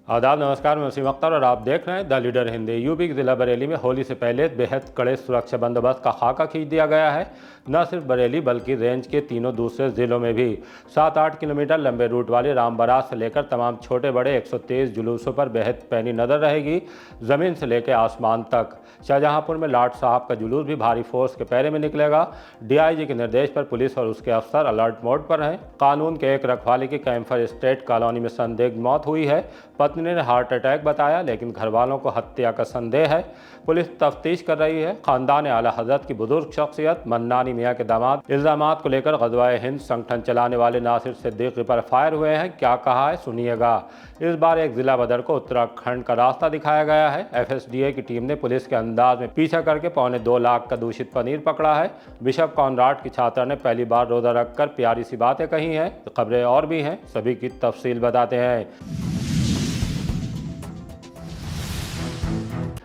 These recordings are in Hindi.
आदाब, नमस्कार। मैं वसीम अख्तर और आप देख रहे हैं द लीडर हिंदी। यूपी के जिला बरेली में होली से पहले बेहद कड़े सुरक्षा बंदोबस्त का खाका खींच दिया गया है। न सिर्फ बरेली बल्कि रेंज के तीनों दूसरे जिलों में भी 7-8 किलोमीटर लंबे रूट वाले राम बारात से लेकर तमाम छोटे बड़े 123 जुलूसों पर बेहद पैनी नजर रहेगी, जमीन से लेकर आसमान तक। शाहजहांपुर में लाट साहब का जुलूस भी भारी फोर्स के पहरे में निकलेगा। डीआईजी के निर्देश पर पुलिस और उसके अफसर अलर्ट मोड पर हैं। कानून के एक रखवाले की कैम्फर स्टेट कॉलोनी में संदिग्ध मौत हुई है। पत्नी ने हार्ट अटैक बताया, लेकिन घर वालों को हत्या का संदेह है। पुलिस तफ्तीश कर रही है। खानदान आला हजरत की बुजुर्ग शख्सियत मन्नानी मियाँ के दामाद इल्जामात को लेकर गज़वाए हिंद संगठन चलाने वाले नासिर सिद्दीकी पर फायर हुए हैं। क्या कहा है, सुनिएगा। इस बार एक जिला बदर को उत्तराखंड का रास्ता दिखाया गया है। FSDA की टीम ने पुलिस के अंदाज में पीछा करके 2.25 लाख का दूषित पनीर पकड़ा है। बिशप कॉनराड की छात्रा ने पहली बार रोजा रखकर प्यारी सी बातें कही हैं। खबरें और भी हैं, सभी की तफसील बताते हैं।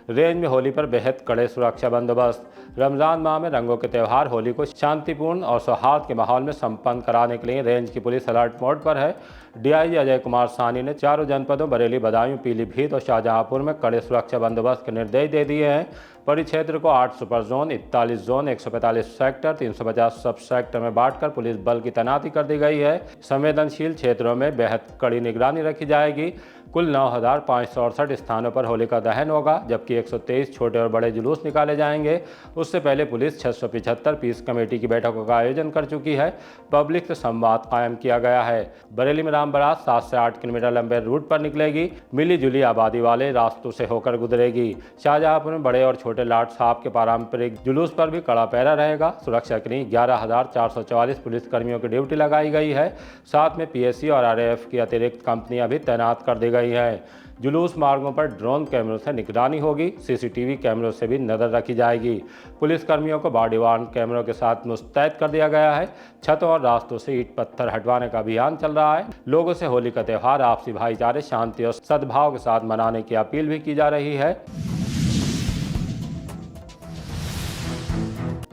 रेंज में होली पर बेहद कड़े सुरक्षा बंदोबस्त। रमजान माह में रंगों के त्यौहार होली को शांतिपूर्ण और सौहार्द के माहौल में संपन्न कराने के लिए रेंज की पुलिस अलर्ट मोड पर है। डीआईजी अजय कुमार सानी ने चारों जनपदों बरेली, बदायूं, पीलीभीत और शाहजहांपुर में कड़े सुरक्षा बंदोबस्त के निर्देश दे दिए हैं। परिक्षेत्र को 8 सुपर जोन, 41 जोन, 145 सेक्टर, 350 सब सेक्टर में बांटकर पुलिस बल की तैनाती कर दी गई है। संवेदनशील क्षेत्रों में बेहद कड़ी निगरानी रखी जाएगी। कुल 9,568 स्थानों पर होलिका दहन होगा, जबकि 123 छोटे और बड़े जुलूस निकाले जाएंगे। उससे पहले पुलिस 675 पीस कमेटी की बैठकों का आयोजन कर चुकी है। पब्लिक से संवाद कायम किया गया है। बरेली में राम बारात 7 से 8 किलोमीटर लंबे रूट पर निकलेगी। मिली जुली आबादी वाले रास्तों से होकर गुजरेगी। शाहजहांपुर में बड़े और छोटे लाट साहब के पारंपरिक जुलूस पर भी कड़ा पहरा रहेगा। सुरक्षा के लिए 11,444 पुलिसकर्मियों की ड्यूटी लगाई गई है। साथ में PSC और RAF की अतिरिक्त कंपनियां भी तैनात कर दी गई है। जुलूस मार्गों पर ड्रोन कैमरों से निगरानी होगी। CCTV कैमरों से भी नजर रखी जाएगी। पुलिसकर्मियों को बॉडी वार्न कैमरों के साथ मुस्तैद कर दिया गया है। छतों और रास्तों से ईंट पत्थर हटवाने का अभियान चल रहा है। लोगों से होली का त्यौहार आपसी भाईचारे, शांति और सद्भाव के साथ मनाने की अपील भी की जा रही है।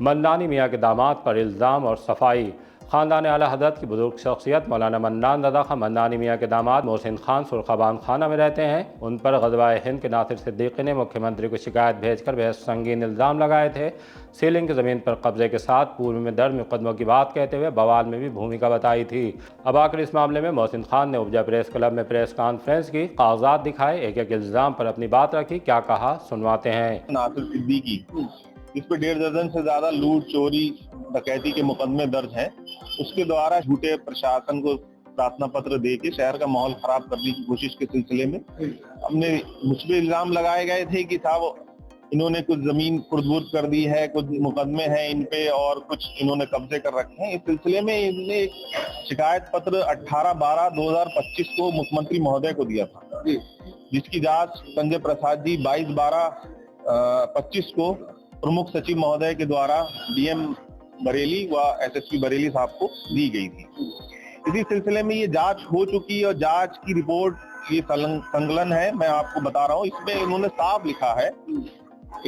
मन्नानी मियाँ के दामाद पर इल्ज़ाम और सफाई। खानदान आला हज़रत की बुजुर्ग शख्सियत मौलाना मन्नान रज़ा खां मन्नानी मियाँ के दामाद मोहसिन खान सुरखाबान खाना में रहते हैं। उन पर ग़ज़वाए हिंद के नासिर सिद्दीकी ने मुख्यमंत्री को शिकायत भेजकर बेहद संगीन इल्ज़ाम लगाए थे। सीलिंग की ज़मीन पर कब्जे के साथ पूर्व में दर्ज मुकदमों की बात कहते हुए बवाल में भी भूमिका बताई थी। अब आखिर इस मामले में मोहसिन खान ने उपजा प्रेस क्लब में प्रेस कॉन्फ्रेंस की, कागजात दिखाए, एक एक इल्ज़ाम पर अपनी बात रखी। क्या कहा, सुनवाते हैं। नासिर सिद्दीकी, इस पे 1.5 दर्जन से ज्यादा लूट, चोरी, डकैती के मुकदमे दर्ज हैं। उसके द्वारा झूठे प्रशासन को प्रार्थना पत्र दे के शहर का माहौल खराब करने की कोशिश के सिलसिले में हमने मुझ पे इल्जाम लगाए गए थे कि साहब इन्होंने कुछ जमीन खुर्द-बुर्द कर दी है, कुछ मुकदमे हैं इन पे और कुछ इन्होंने कब्जे कर रखे हैं। इस सिलसिले में इन्होंने शिकायत पत्र 18/12/2025 को मुख्यमंत्री महोदय को दिया था, जिसकी जांच संजय प्रसाद जी 22/12/25 को प्रमुख सचिव महोदय के द्वारा DM बरेली व SSP बरेली साहब को दी गई थी। इसी सिलसिले में ये जांच हो चुकी और जांच की रिपोर्ट ये संकलन है, मैं आपको बता रहा हूँ। इसमें उन्होंने साफ लिखा है,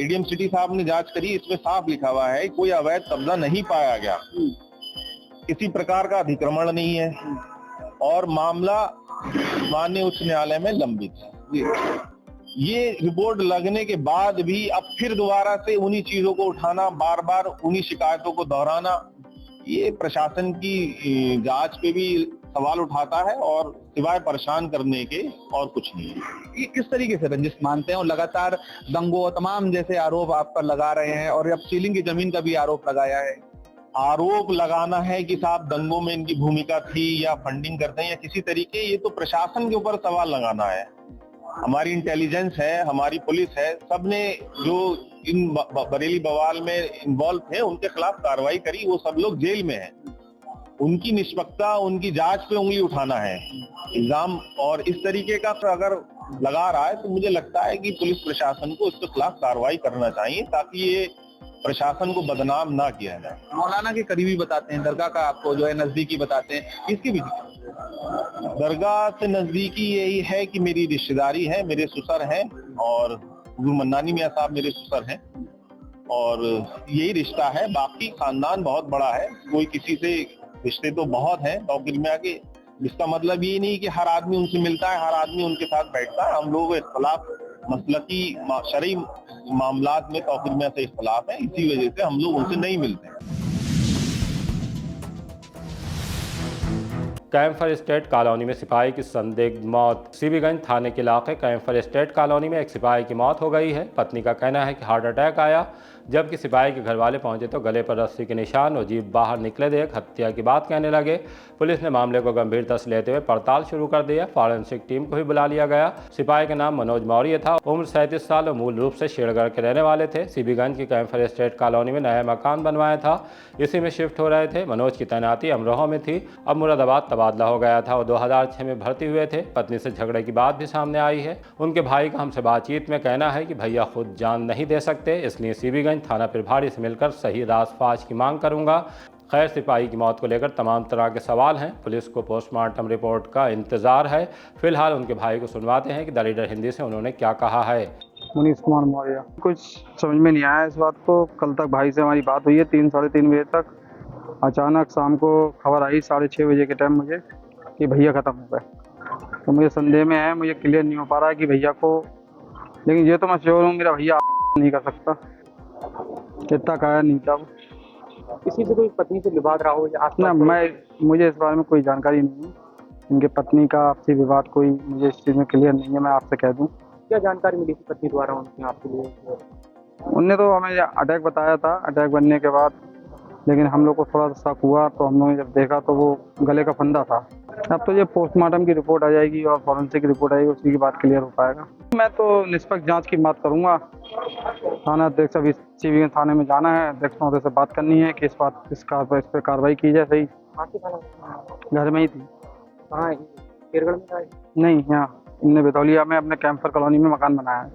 ADM सिटी साहब ने जांच करी, इसमें साफ लिखा हुआ है कोई अवैध कब्जा नहीं पाया गया, किसी प्रकार का अतिक्रमण नहीं है और मामला माननीय उच्च न्यायालय में लंबित है। ये रिपोर्ट लगने के बाद भी अब फिर दोबारा से उन्हीं चीजों को उठाना, बार बार उन्हीं शिकायतों को दोहराना, ये प्रशासन की जांच पे भी सवाल उठाता है और सिवाय परेशान करने के और कुछ नहीं है। ये किस तरीके से रंजिश मानते हैं और लगातार दंगों तमाम जैसे आरोप आप पर लगा रहे हैं और अब सीलिंग की जमीन का भी आरोप लगाया है। आरोप लगाना है कि साहब दंगों में इनकी भूमिका थी या फंडिंग करते हैं या किसी तरीके, ये तो प्रशासन के ऊपर सवाल लगाना है। हमारी इंटेलिजेंस है, हमारी पुलिस है, सबने जो इन बरेली बवाल में इन्वॉल्व थे उनके खिलाफ कार्रवाई करी, वो सब लोग जेल में हैं। उनकी निष्पक्षता, उनकी जांच पे उंगली उठाना है इल्जाम, और इस तरीके का अगर लगा रहा है तो मुझे लगता है कि पुलिस प्रशासन को इसके खिलाफ कार्रवाई करना चाहिए ताकि ये प्रशासन को बदनाम ना किया जाए। मौलाना के करीबी बताते हैं, दरगाह का आपको जो है नजदीकी बताते हैं, इसकी भी दरगाह से नजदीकी यही है कि मेरी रिश्तेदारी है, मेरे ससुर हैं और मन्नानी मियाँ साहब मेरे ससुर हैं और यही रिश्ता है। बाकी खानदान बहुत बड़ा है, कोई किसी से रिश्ते तो बहुत हैं। तौकीर मियाँ के इसका मतलब ये नहीं कि हर आदमी उनसे मिलता है, हर आदमी उनके साथ बैठता है। हम लोगों के इख्तलाफ मसलकी शरई मामलात में तौक़ीर में से इख्तलाफ है, इसी वजह से हम लोग उनसे नहीं मिलते हैं। कैंफर स्टेट कॉलोनी में सिपाही की संदिग्ध मौत। सीबीगंज थाने के इलाके कैंफर स्टेट कॉलोनी में एक सिपाही की मौत हो गई है। पत्नी का कहना है कि हार्ट अटैक आया, जबकि सिपाही के घर वाले पहुंचे तो गले पर रस्सी के निशान और जीभ बाहर निकले देख हत्या की बात कहने लगे। पुलिस ने मामले को गंभीरता से लेते हुए पड़ताल शुरू कर दिया। फॉरेंसिक टीम को भी बुला लिया गया। सिपाही का नाम मनोज मौर्य था, उम्र 37 साल और मूल रूप से शेरगढ़ के रहने वाले थे। सीबीगंज की कैंफर स्टेट कॉलोनी में नया मकान बनवाया था, इसी में शिफ्ट हो रहे थे। मनोज की तैनाती अमरोहा में थी, अब मुरादाबाद तबादला हो गया था। वो 2006 में भर्ती हुए थे। पत्नी से झगड़े की बात भी सामने आई है। उनके भाई का हमसे बातचीत में कहना है कि भैया खुद जान नहीं दे सकते, इसलिए सीबीगंज थाना प्रभारी से मिलकर सही राज़-फाज की मांग करूंगा। खैर, सिपाही की मौत को लेकर तमाम तरह के सवाल हैं। पुलिस को पोस्टमार्टम रिपोर्ट का इंतजार है। फिलहाल उनके भाई को सुनवाते हैं कि द लीडर हिंदी से उन्होंने क्या कहा है। मनीष कुमार मौर्य। कुछ समझ में नहीं आया इस बात को। कल तक भाई से हमारी बात हुई है 3 साढ़े 3 बजे तक। अचानक शाम को खबर आई 6:30 बजे के टाइम मुझे कि भैया ख़त्म हो गए। तो मुझे संदेह में है, मुझे क्लियर नहीं हो पा रहा है कि भैया को, लेकिन ये तो मैं श्योर हूँ मेरा भैया नहीं कर सकता, इतना काया नहीं था। किसी से कोई पत्नी से विवाद रहा हो या ना, मुझे इस बारे में कोई जानकारी नहीं है। इनके पत्नी का आपसी विवाद कोई मुझे इस चीज़ में क्लियर नहीं है, मैं आपसे कह दूँ। क्या जानकारी मिली थी पत्नी द्वारा उनके आपके लिए? उनने तो हमें अटैक बताया था, अटैक बनने के बाद, लेकिन हम लोग को थोड़ा सा शक हुआ तो हम लोगों ने जब देखा तो वो गले का फंदा था। अब तो ये पोस्टमार्टम की रिपोर्ट आ जाएगी और फॉरेंसिक की रिपोर्ट आएगी, उसी की बात क्लियर हो पाएगा। मैं तो निष्पक्ष जांच की बात करूंगा। थाना अध्यक्ष अभी सीबीगंज थाने में जाना है, अध्यक्ष महोदय से बात करनी है कि इस पर कार्रवाई की जाए। सही घर में ही थी। कहाँ है? केरगढ़ में था? नहीं, यहाँ इनने बेतौलिया में अपने कैंपर कॉलोनी में मकान बनाया है।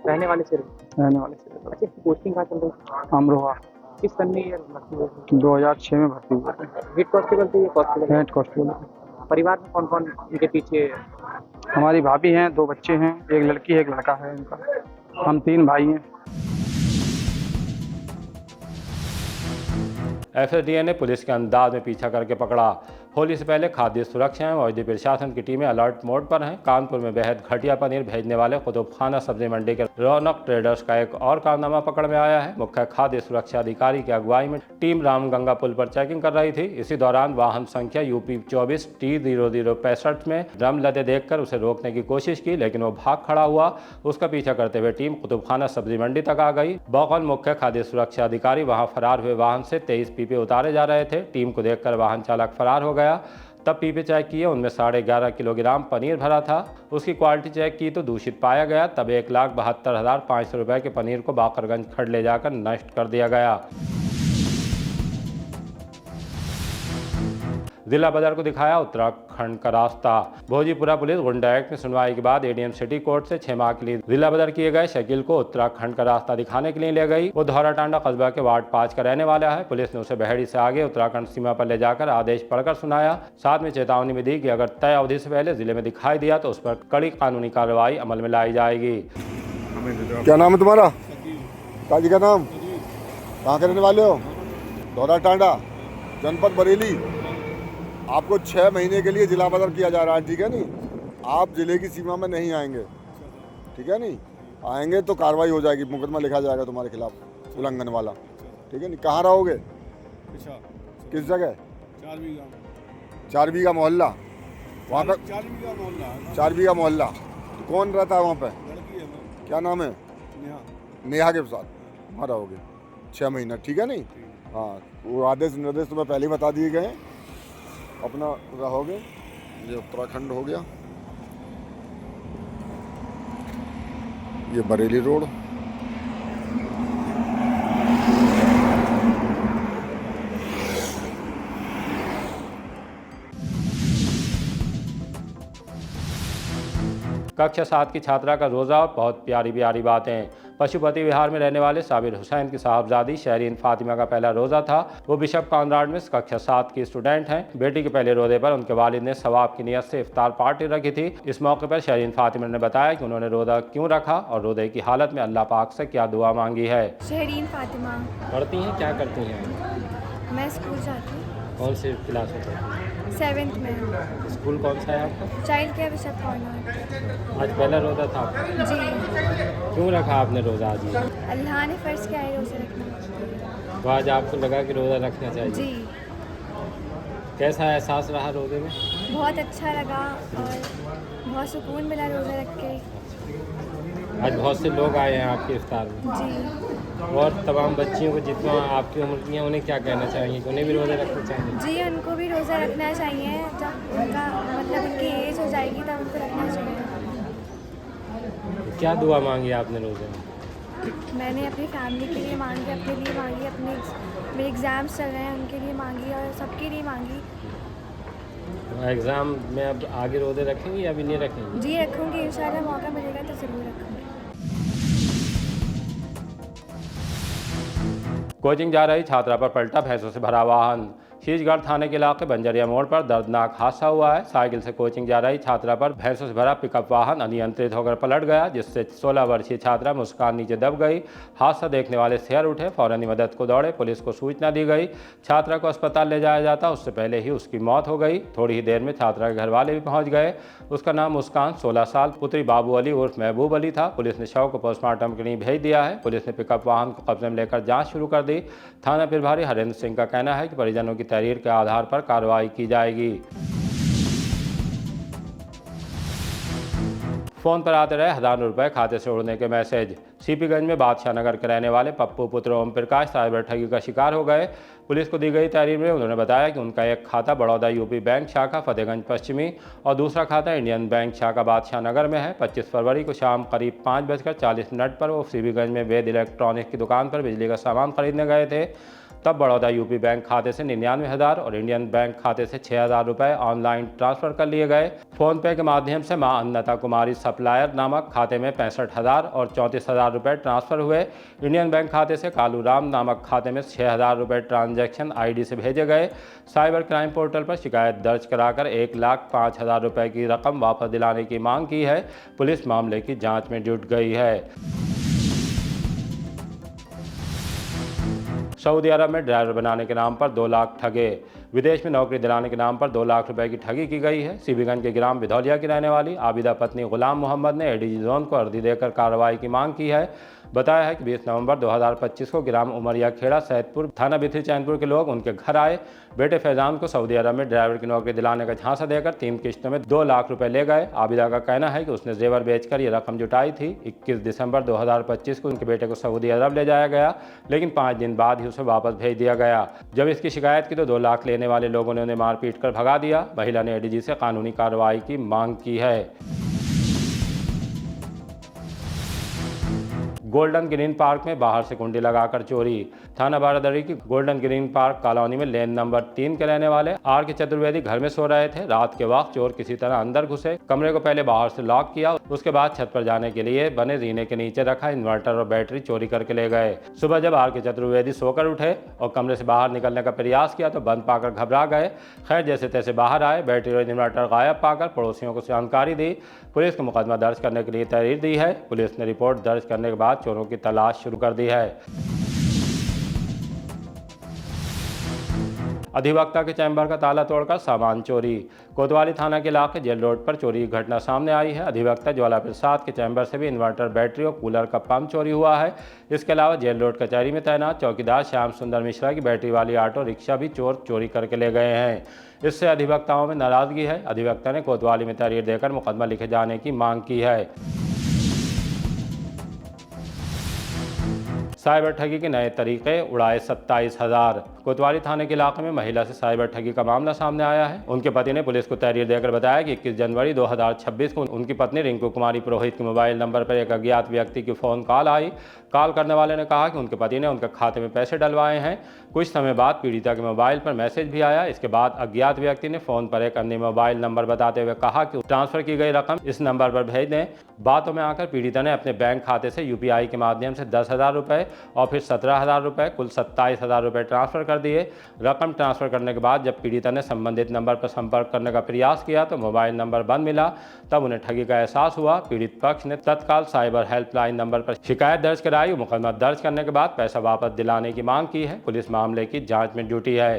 रहने वाले से? रहने वाले से। अच्छा, पोस्टिंग कहाँ चल रही है? अमरोहा। किस सन में ये भर्ती हुए? 2006 में भर्ती हुए थे। हेड कांस्टेबल थे? Head constable. परिवार में कौन कौन इनके पीछे? हमारी भाभी हैं, 2 बच्चे हैं, एक लड़की है, एक लड़का है इनका। हम 3 भाई हैं। एफएसडीए ने पुलिस के अंदाज में पीछा करके पकड़ा। होली से पहले खाद्य सुरक्षा एवं औषधि प्रशासन की टीमें अलर्ट मोड पर हैं। कानपुर में बेहद घटिया पनीर भेजने वाले कुतुबखाना सब्जी मंडी के रौनक ट्रेडर्स का एक और कारनामा पकड़ में आया है। मुख्य खाद्य सुरक्षा अधिकारी की अगुवाई में टीम रामगंगा पुल पर चेकिंग कर रही थी। इसी दौरान वाहन संख्या यूपी 24 T0065 में ड्रम लदे देखकर उसे रोकने की कोशिश की, लेकिन वो भाग खड़ा हुआ। उसका पीछा करते हुए टीम कुतुबखाना सब्जी मंडी तक आ गई। बकौल मुख्य खाद्य सुरक्षा अधिकारी वहां फरार हुए वाहन से 23 पीपे उतारे जा रहे थे। टीम को देखकर वाहन चालक फरार हो गया। तब पीपे चेक किए, उनमें 11.5 किलोग्राम पनीर भरा था। उसकी क्वालिटी चेक की तो दूषित पाया गया। तब 1,72,500 रुपए के पनीर को बाकरगंज खड़ ले जाकर नष्ट कर दिया गया। जिला बदर को दिखाया उत्तराखंड का रास्ता। भोजीपुरा पुलिस गुंडा एक्ट में सुनवाई के बाद एडीएम सिटी कोर्ट से 6 माह के लिए जिला बदर किए गए शकील को उत्तराखंड का रास्ता दिखाने के लिए ले गई। वो धौरा टांडा कस्बा के वार्ड 5 का रहने वाला है। पुलिस ने उसे बहेड़ी से आगे उत्तराखंड सीमा पर ले जाकर आदेश पढ़कर सुनाया। साथ में चेतावनी भी दी कि अगर तय अवधि से पहले जिले में दिखाई दिया तो उस पर कड़ी कानूनी कार्रवाई अमल में लाई जाएगी। क्या नाम है तुम्हारा? काजी का नाम? कहाँ के रहने वाले हो? धौरा टांडा, जनपद बरेली। आपको 6 महीने के लिए जिला बदर किया जा रहा है, ठीक है नहीं? आप जिले की सीमा में नहीं आएंगे, ठीक है नहीं? आएंगे तो कार्रवाई हो जाएगी, मुकदमा लिखा जाएगा तुम्हारे खिलाफ उल्लंघन वाला, ठीक है नहीं? कहाँ रहोगे? किस जगह? 4 बीघा मोहल्ला। वहाँ पर 4 बीघा मोहल्ला। तो कौन रहता है वहाँ पे? क्या नाम है? नेहा के साथ वहाँ रहोगे 6 महीना, ठीक है नहीं? हाँ, वो आदेश निर्देश तुम्हें पहले ही बता दिए गए हैं। अपना रहोगे। ये उत्तराखंड हो गया, ये बरेली रोड। कक्षा 7 की छात्रा का रोज़ा, बहुत प्यारी प्यारी बातें। पशुपति विहार में रहने वाले साबिर हुसैन की साहबजादी शहरीन फातिमा का पहला रोज़ा था। वो बिशप कॉनराड में कक्षा 7 की स्टूडेंट हैं। बेटी के पहले रोज़े पर उनके वालिद ने सवाब की नियत से इफ्तार पार्टी रखी थी। इस मौके पर शहरीन फातिमा ने बताया कि उन्होंने रोज़ा क्यों रखा और रोज़े की हालत में अल्लाह पाक से क्या दुआ मांगी है। शहरीन फातिमा। पढ़ती हैं? क्या करती हैं? मैं स्कूल जाती हूँ। कौन सी क्लास में पढ़ती हैं? 7th में स्कूल कौन सा है आपका? Child care bishop corner. आज पहला रोज़ा था आपका? जी, क्यों रखा आपने रोज़ा आज ये? अल्लाह ने फ़र्ज़ किया है रोज़े रखना। तो आज आपको लगा कि रोज़ा रखना चाहिए? जी, कैसा एहसास रहा रोज़े में? बहुत अच्छा लगा और बहुत सुकून मिला रोज़ा रख के। आज बहुत से लोग आए हैं आपके इफ्तार में जी और तमाम बच्चियों को जितना आपकी उम्र की हैं उन्हें क्या कहना चाहेंगे कि उन्हें भी रोज़ा रखना चाहिए? जी, उनको भी रोज़ा रखना चाहिए। जब उनका मतलब उनकी एज हो जाएगी तब उनको रखना चाहिए। क्या दुआ मांगी आपने रोज़े में? मैंने अपनी फैमिली के लिए मांगी, अपने लिए मांगी, अपने मेरे एग्ज़ाम्स चल रहे हैं उनके लिए मांगी और सबके लिए मांगी। तो एग्ज़ाम में अब आगे रोज़े रखेंगे या अभी नहीं रखेंगे? जी, रखूँगी, इंशाल्लाह मौका मिलेगा तो ज़रूर रखूँगी। कोचिंग जा रही छात्रा पर पलटा भैंसों से भरा वाहन। शीशगढ़ थाने के इलाके बंजरिया मोड़ पर दर्दनाक हादसा हुआ है। साइकिल से कोचिंग जा रही छात्रा पर भैंसों से भरा पिकअप वाहन अनियंत्रित होकर पलट गया, जिससे 16 वर्षीय छात्रा मुस्कान नीचे दब गई। हादसा देखने वाले शहर उठे, फौरन मदद को दौड़े, पुलिस को सूचना दी गई। छात्रा को अस्पताल ले जाया जाता, उससे पहले ही उसकी मौत हो गई। थोड़ी ही देर में छात्रा के घर वाले भी पहुंच गए। उसका नाम मुस्कान 16 साल पुत्री बाबू अली उर्फ महबूब अली था। पुलिस ने शव को पोस्टमार्टम के लिए भेज दिया है। पुलिस ने पिकअप वाहन को कब्जे में लेकर जांच शुरू कर दी। थाना प्रभारी हरेंद्र सिंह का कहना है कि परिजनों की तहरीर के आधार पर कार्रवाई की जाएगी। फोन पर आते रहे हजारों रुपए खाते से उड़ने के मैसेज। सीपीगंज में बादशाह नगर के रहने वाले पप्पू पुत्र ओम प्रकाश साइबर ठगी का शिकार हो गए। पुलिस को दी गई तहरीर में उन्होंने बताया कि उनका एक खाता बड़ौदा यूपी बैंक शाखा फतेहगंज पश्चिमी और दूसरा खाता इंडियन बैंक शाखा बादशाह नगर में है। 25 फरवरी को शाम करीब 5:40 पर वो सीपीगंज में वेद इलेक्ट्रॉनिक्स की दुकान पर बिजली का सामान खरीदने गए थे। तब बड़ौदा यूपी बैंक खाते से 99,000 और इंडियन बैंक खाते से 6,000 रुपये ऑनलाइन ट्रांसफर कर लिए गए। फोन पे के माध्यम से मां अन्नता कुमारी सप्लायर नामक खाते में 65,000 और 34,000 रुपये ट्रांसफर हुए। इंडियन बैंक खाते से कालू राम नामक खाते में 6,000 रुपये ट्रांजैक्शन आईडी से भेजे गए। साइबर क्राइम पोर्टल पर शिकायत दर्ज कराकर 1,05,000 रुपये की रकम वापस दिलाने की मांग की है। पुलिस मामले की जाँच में जुट गई है। सऊदी अरब में ड्राइवर बनाने के नाम पर 2 लाख ठगे। विदेश में नौकरी दिलाने के नाम पर 2 लाख रुपए की ठगी की गई है। सीबीगंज के ग्राम बिधौलिया की रहने वाली आबिदा पत्नी गुलाम मोहम्मद ने एडीजी जोन को अर्जी देकर कार्रवाई की मांग की है। बताया है कि 20 नवंबर 2025 को ग्राम उमरिया खेड़ा सैदपुर थाना बिथरी चैनपुर के लोग उनके घर आए। बेटे फैजान को सऊदी अरब में ड्राइवर की नौकरी दिलाने का झांसा देकर 3 किस्तों में 2 लाख रुपए ले गए। आबिदा का कहना है कि उसने जेवर बेचकर ये रकम जुटाई थी। 21 दिसंबर 2025 को उनके बेटे को सऊदी अरब ले जाया गया, लेकिन 5 दिन बाद ही उसे वापस भेज दिया गया। जब इसकी शिकायत की तो 2 लाख लेने वाले लोगों ने उन्हें मारपीट कर भगा दिया। महिला ने एडीजी से कानूनी कार्रवाई की मांग की है। गोल्डन ग्रीन पार्क में बाहर से कुंडी लगाकर चोरी। थाना बारादरी की गोल्डन ग्रीन पार्क कॉलोनी में लेन नंबर 3 के रहने वाले आर के चतुर्वेदी घर में सो रहे थे। रात के वक्त चोर किसी तरह अंदर घुसे, कमरे को पहले बाहर से लॉक किया, उसके बाद छत पर जाने के लिए बने जीने के नीचे रखा इन्वर्टर और बैटरी चोरी करके ले गए। सुबह जब आर के चतुर्वेदी सोकर उठे और कमरे से बाहर निकलने का प्रयास किया तो बंद पाकर घबरा गए। खैर जैसे तैसे बाहर आए, बैटरी और इन्वर्टर गायब पाकर पड़ोसियों को जानकारी दी। पुलिस को मुकदमा दर्ज करने के लिए तहरीर दी है। पुलिस ने रिपोर्ट दर्ज करने के बाद चोरों की तलाश शुरू कर दी है। अधिवक्ता के चैम्बर का ताला तोड़कर सामान चोरी। कोतवाली थाना के इलाके जेल रोड पर चोरी की घटना सामने आई है। अधिवक्ता ज्वाला प्रसाद के चैम्बर से भी इन्वर्टर, बैटरी और कूलर का पंप चोरी हुआ है। इसके अलावा जेल रोड कचहरी में तैनात चौकीदार श्याम सुंदर मिश्रा की बैटरी वाली ऑटो रिक्शा भी चोर चोरी करके ले गए हैं। इससे अधिवक्ताओं में नाराजगी है। अधिवक्ता ने कोतवाली में तहरीर देकर मुकदमा लिखे जाने की मांग की है। साइबर ठगी के नए तरीके, उड़ाए 27,000। कोतवाली थाने के इलाके में महिला से साइबर ठगी का मामला सामने आया है। उनके पति ने पुलिस को तहरीर देकर बताया कि 21 जनवरी 2026 को उनकी पत्नी रिंकू कुमारी पुरोहित के मोबाइल नंबर पर एक अज्ञात व्यक्ति की फ़ोन कॉल आई। कॉल करने वाले ने कहा कि उनके पति ने उनके खाते में पैसे डलवाए हैं। कुछ समय बाद पीड़िता के मोबाइल पर मैसेज भी आया। इसके बाद अज्ञात व्यक्ति ने फ़ोन पर एक अन्य मोबाइल नंबर बताते हुए कहा कि ट्रांसफ़र की गई रकम इस नंबर पर भेज दें। बातों में आकर पीड़िता ने अपने बैंक खाते से UPI के माध्यम से 10,000 रुपये और फिर 17,000 रुपये, कुल 27,000 रुपये ट्रांसफ़र कर दिए। रकम ट्रांसफ़र करने के बाद जब पीड़िता ने संबंधित नंबर पर संपर्क करने का प्रयास किया तो मोबाइल नंबर बंद मिला। तब उन्हें ठगी का एहसास हुआ। पीड़ित पक्ष ने तत्काल साइबर हेल्पलाइन नंबर पर शिकायत दर्ज कराई। मुकदमा दर्ज करने के बाद पैसा वापस दिलाने की मांग की है। पुलिस मामले की जाँच में जुटी है।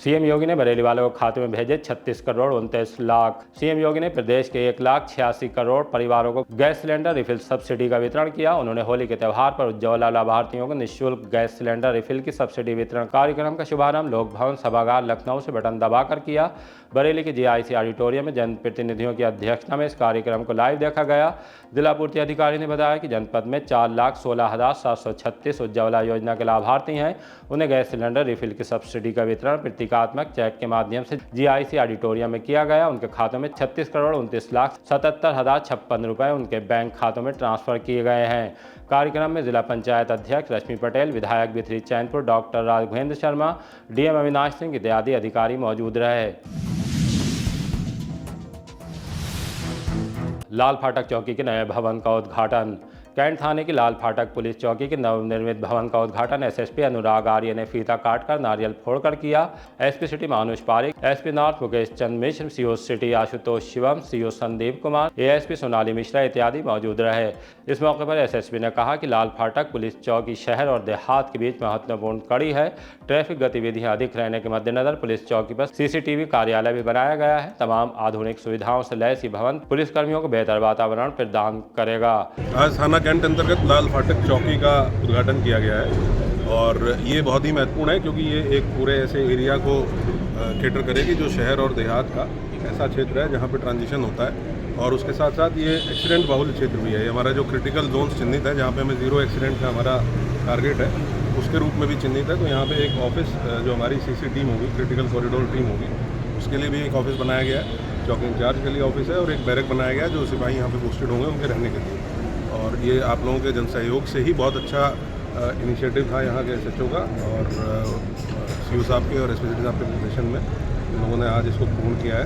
सीएम योगी ने बरेली वालों को खाते में भेजे 36 करोड़ 29 लाख। सीएम योगी ने प्रदेश के 1,86 करोड़ परिवारों को गैस सिलेंडर रिफिल सब्सिडी का वितरण किया। उन्होंने होली के त्यौहार पर उज्ज्वला लाभार्थियों को निःशुल्क गैस सिलेंडर रिफिल की सब्सिडी वितरण कार्यक्रम का शुभारंभ लोक भवन सभागार लखनऊ से बटन दबाकर किया। बरेली के जीआईसी ऑडिटोरियम में जनप्रतिनिधियों की अध्यक्षता में इस कार्यक्रम को लाइव देखा गया। जिला पूर्ति अधिकारी ने बताया कि जनपद में 4,16,736 उज्ज्वला योजना के लाभार्थी हैं। उन्हें गैस सिलेंडर रिफिल की सब्सिडी का वितरण प्रतीकात्मक चेक के माध्यम से जीआईसी ऑडिटोरियम में किया गया। उनके खातों में 36 करोड़ 29,77,056 रुपए उनके बैंक खातों में ट्रांसफर किए गए हैं। कार्यक्रम में जिला पंचायत अध्यक्ष रश्मि पटेल, विधायक बिथरी चैनपुर, डॉक्टर राघवेंद्र शर्मा, डीएम अविनाश सिंह इत्यादि अधिकारी मौजूद रहे। लाल फाटक चौकी के नए भवन का उद्घाटन। कैंट थाने की लाल फाटक पुलिस चौकी के नवनिर्मित भवन का उद्घाटन एसएसपी अनुराग आर्य ने फीता काटकर नारियल फोड़कर किया। SP city Manush Pareek, SP north Mukesh Chand Mishra, CO city Ashutosh Shivam, CO Sandeep Kumar, ASP Sonali Mishra इत्यादि मौजूद रहे। इस मौके पर एसएसपी ने कहा कि लाल फाटक पुलिस चौकी शहर और देहात के बीच महत्वपूर्ण कड़ी है। ट्रैफिक गतिविधियां अधिक रहने के मद्देनजर पुलिस चौकी पर सीसीटीवी कार्यालय भी बनाया गया है। तमाम आधुनिक सुविधाओं से लैस ये भवन पुलिसकर्मियों को बेहतर वातावरण प्रदान करेगा। आज थाना कैंट अंतर्गत लाल फाटक चौकी का उद्घाटन किया गया है और ये बहुत ही महत्वपूर्ण है क्योंकि ये एक पूरे ऐसे एरिया को कैटर करेगी जो शहर और देहात का ऐसा क्षेत्र है जहाँ पे ट्रांजिशन होता है और उसके साथ साथ ये एक्सीडेंट बहुल क्षेत्र भी है। ये हमारा जो क्रिटिकल जोन्स चिन्हित है जहाँ पे हमें 0 एक्सीडेंट का हमारा टारगेट है उसके रूप में भी चिन्हित है। तो यहाँ पे एक ऑफिस जो हमारी सीसी टीम होगी, क्रिटिकल कॉरिडोर टीम होगी, उसके लिए भी एक ऑफिस बनाया गया है। चौकी इंचार्ज के लिए ऑफिस है और एक बैरक बनाया गया है जो सिपाही यहाँ पे पोस्टेड होंगे उनके रहने के लिए। और ये आप लोगों के जनसहयोग से ही बहुत अच्छा इनिशिएटिव था यहाँ के एसएचओ का और सीओ साहब के और एसपी सिटी साहब के निर्देशन में इन लोगों ने आज इसको पूर्ण किया है।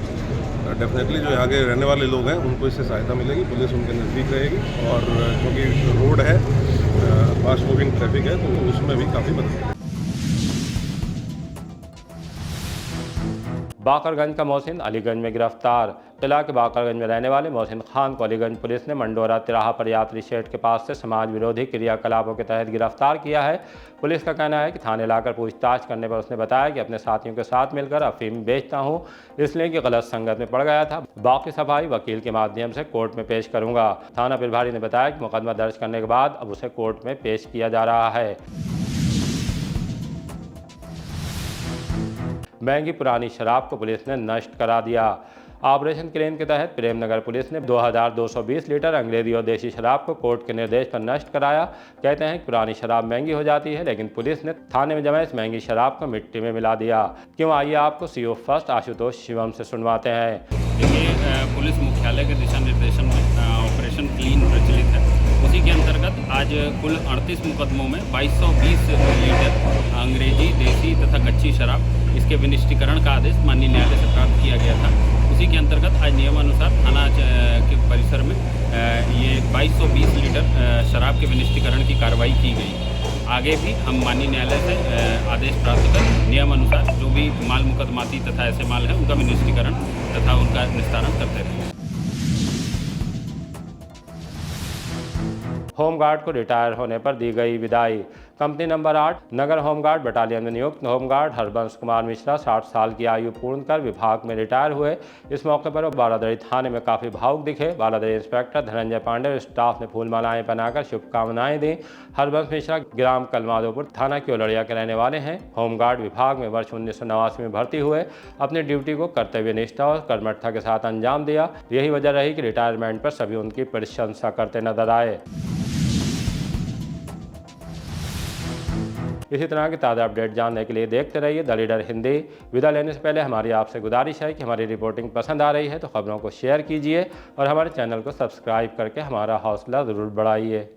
डेफिनेटली जो यहाँ के रहने वाले लोग हैं उनको इससे सहायता मिलेगी, पुलिस उनके नज़दीक रहेगी और क्योंकि रोड है, फास्ट मूविंग ट्रैफिक है तो उसमें भी काफ़ी मदद। बाकरगंज का मोहसिन अलीगंज में गिरफ्तार। किला के बाकरगंज में रहने वाले मोहसिन खान को अलीगंज पुलिस ने मंडोरा तिराहा पर यात्री शेड के पास से समाज विरोधी क्रियाकलापों के तहत गिरफ्तार किया है। पुलिस का कहना है कि थाने लाकर पूछताछ करने पर उसने बताया कि अपने साथियों के साथ मिलकर अफीम बेचता हूं, इसलिए कि गलत संगत में पड़ गया था। बाकी सफाई वकील के माध्यम से कोर्ट में पेश करूंगा। थाना प्रभारी ने बताया कि मुकदमा दर्ज करने के बाद अब उसे कोर्ट में पेश किया जा रहा है। महंगी पुरानी शराब को पुलिस ने नष्ट करा दिया। ऑपरेशन क्रेन के तहत प्रेमनगर पुलिस ने 2220 लीटर अंग्रेजी और देशी शराब को कोर्ट के निर्देश पर नष्ट कराया। कहते हैं कि पुरानी शराब महंगी हो जाती है, लेकिन पुलिस ने थाने में जमा इस महंगी शराब को मिट्टी में मिला दिया। क्यों, आइए आपको सीओ फर्स्ट आशुतोष शिवम से सुनवाते हैं। देखिए, पुलिस मुख्यालय के दिशा निर्देशन में ऑपरेशन क्लीन प्रचलित है। उसी के अंतर्गत आज कुल 38 मुकदमों में 2220 लीटर अंग्रेजी, देसी तथा कच्ची शराब इसके विनिष्टीकरण का आदेश माननीय न्यायालय से प्राप्त किया गया था। उसी के अंतर्गत आज नियमानुसार थाना के परिसर में ये 2220 लीटर शराब के विनिष्टीकरण की कार्रवाई की गई। आगे भी हम माननीय न्यायालय से आदेश प्राप्त कर नियमानुसार जो भी माल मुकदमाती तथा ऐसे माल है उनका विनिष्टीकरण तथा उनका निस्तारण करते रहेंगे। होमगार्ड को रिटायर होने पर दी गई विदाई। कंपनी नंबर 8 नगर होमगार्ड बटालियन में नियुक्त होमगार्ड हरबंश कुमार मिश्रा 60 साल की आयु पूर्ण कर विभाग में रिटायर हुए। इस मौके पर वो बारादरी थाने में काफ़ी भावुक दिखे। बारादरी इंस्पेक्टर धनंजय पांडे और स्टाफ ने फूलमालाएं बनाकर शुभकामनाएं दी। हरबंश मिश्रा ग्राम कलमादोपुर थाना के ओलड़िया के रहने वाले हैं। होमगार्ड विभाग में वर्ष 1989 में भर्ती हुए। अपनी ड्यूटी को कर्तव्यनिष्ठा और कर्मठता के साथ अंजाम दिया। यही वजह रही कि रिटायरमेंट पर सभी उनकी प्रशंसा करते नजर आए। इसी तरह की ताज़ा अपडेट जानने के लिए देखते रहिए द लीडर हिंदी। विदा लेने से पहले हमारी आपसे गुजारिश है कि हमारी रिपोर्टिंग पसंद आ रही है तो खबरों को शेयर कीजिए और हमारे चैनल को सब्सक्राइब करके हमारा हौसला ज़रूर बढ़ाइए।